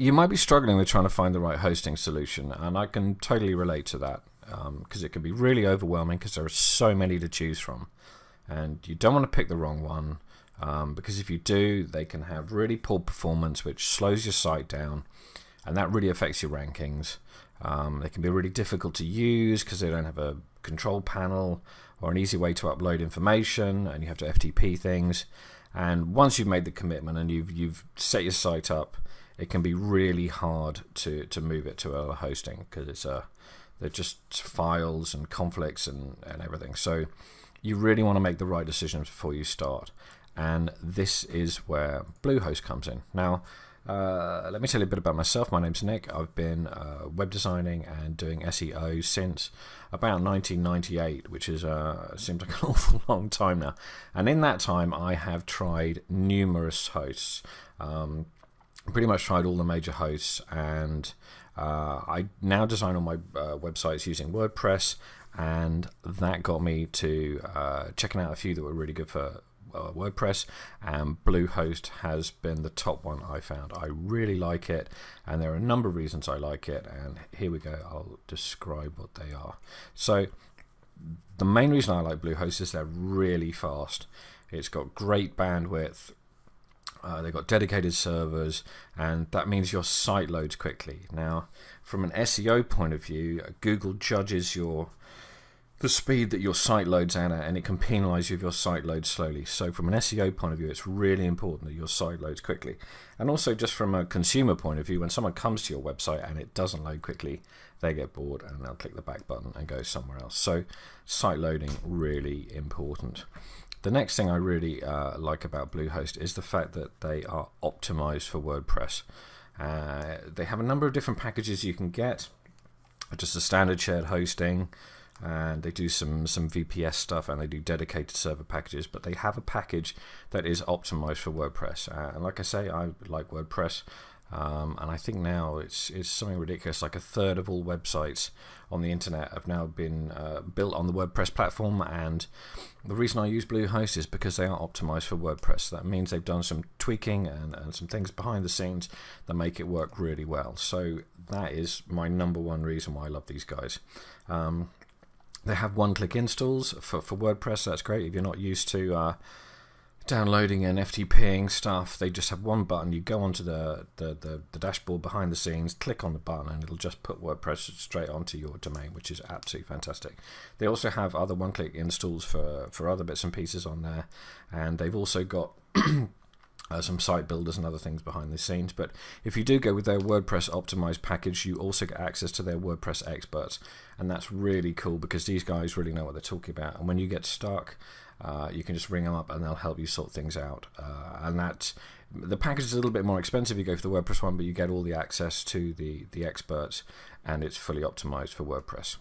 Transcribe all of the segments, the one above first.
you might be struggling with trying to find the right hosting solution, and I can totally relate to that, because it can be really overwhelming because there are so many to choose from, and you don't want to pick the wrong one, because if you do, they can have really poor performance, which slows your site down, and that really affects your rankings. They can be really difficult to use because they don't have a control panel or an easy way to upload information, and you have to FTP things. And once you've made the commitment and you've set your site up, it can be really hard to move it to other hosting, because they're just files and conflicts and everything. So you really want to make the right decisions before you start, and this is where Bluehost comes in. Now, let me tell you a bit about myself. My name's Nick. I've been web designing and doing SEO since about 1998, which is seems like an awful long time now. And in that time, I have tried numerous hosts. Pretty much tried all the major hosts, and I now design all my websites using WordPress, and that got me to checking out a few that were really good for WordPress, and Bluehost has been the top one I found. I really like it, and there are a number of reasons I like it, and here we go. I'll describe what they are. So the main reason I like Bluehost is they're really fast. It's got great bandwidth. They've got dedicated servers, and that means your site loads quickly. Now, from an SEO point of view, Google judges the speed that your site loads at, and it can penalize you if your site loads slowly. So from an SEO point of view, it's really important that your site loads quickly. And also just from a consumer point of view, when someone comes to your website and it doesn't load quickly, they get bored and they'll click the back button and go somewhere else. So site loading, really important. The next thing I really like about Bluehost is the fact that they are optimized for WordPress. They have a number of different packages you can get, just a standard shared hosting, and they do some VPS stuff, and they do dedicated server packages, but they have a package that is optimized for WordPress. And like I say, I like WordPress, and I think now it's something ridiculous, like a third of all websites on the internet have now been built on the WordPress platform. And the reason I use Bluehost is because they are optimized for WordPress. That means they've done some tweaking and some things behind the scenes that make it work really well. So that is my number one reason why I love these guys. They have one-click installs for WordPress. That's great if you're not used to downloading and FTPing stuff. They just have one button. You go onto the dashboard behind the scenes, click on the button, and it'll just put WordPress straight onto your domain, which is absolutely fantastic. They also have other one-click installs for other bits and pieces on there, and they've also got some site builders and other things behind the scenes. But if you do go with their WordPress optimized package, you also get access to their WordPress experts, and that's really cool because these guys really know what they're talking about. And when you get stuck, you can just ring them up and they'll help you sort things out. And that the package is a little bit more expensive. You go for the WordPress one, but you get all the access to the experts, and it's fully optimized for WordPress.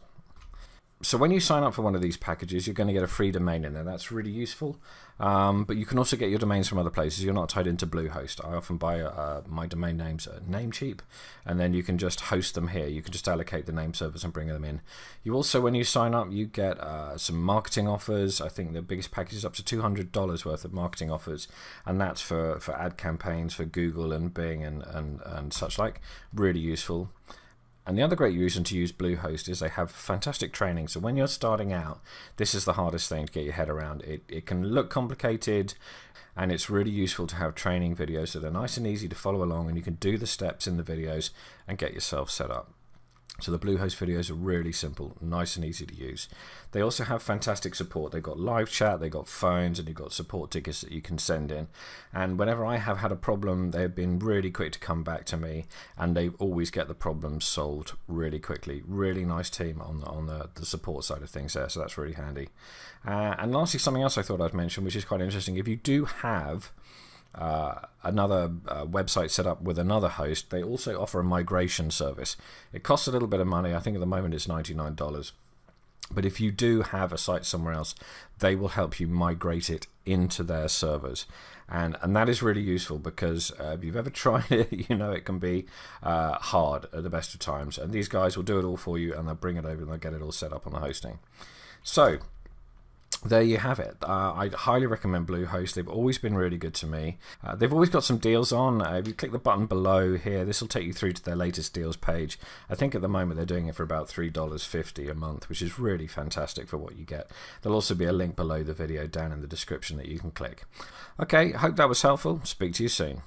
So when you sign up for one of these packages, you're going to get a free domain in there. That's really useful. But you can also get your domains from other places. You're not tied into Bluehost. I often buy my domain names at Namecheap, and then you can just host them here. You can just allocate the name servers and bring them in. You also, when you sign up, you get some marketing offers. I think the biggest package is up to $200 worth of marketing offers, and that's for ad campaigns for Google and Bing and such like. Really useful. And the other great reason to use Bluehost is they have fantastic training. So when you're starting out, this is the hardest thing to get your head around. It can look complicated, and it's really useful to have training videos that are nice and easy to follow along, and you can do the steps in the videos and get yourself set up. So the Bluehost videos are really simple, nice and easy to use. They also have fantastic support. They've got live chat, they've got phones, and you've got support tickets that you can send in. And whenever I have had a problem, they've been really quick to come back to me, and they always get the problem solved really quickly. Really nice team on the support side of things there, so that's really handy. And lastly, something else I thought I'd mention, which is quite interesting. If you do have another website set up with another host, they also offer a migration service. It costs a little bit of money. I think at the moment it's $99. But if you do have a site somewhere else, they will help you migrate it into their servers. And that is really useful because if you've ever tried it, you know it can be hard at the best of times. And these guys will do it all for you, and they'll bring it over and they'll get it all set up on the hosting. So there you have it. I highly recommend Bluehost. They've always been really good to me. They've always got some deals on. If you click the button below here, this will take you through to their latest deals page. I think at the moment they're doing it for about $3.50 a month, which is really fantastic for what you get. There'll also be a link below the video down in the description that you can click. Okay, hope that was helpful. Speak to you soon.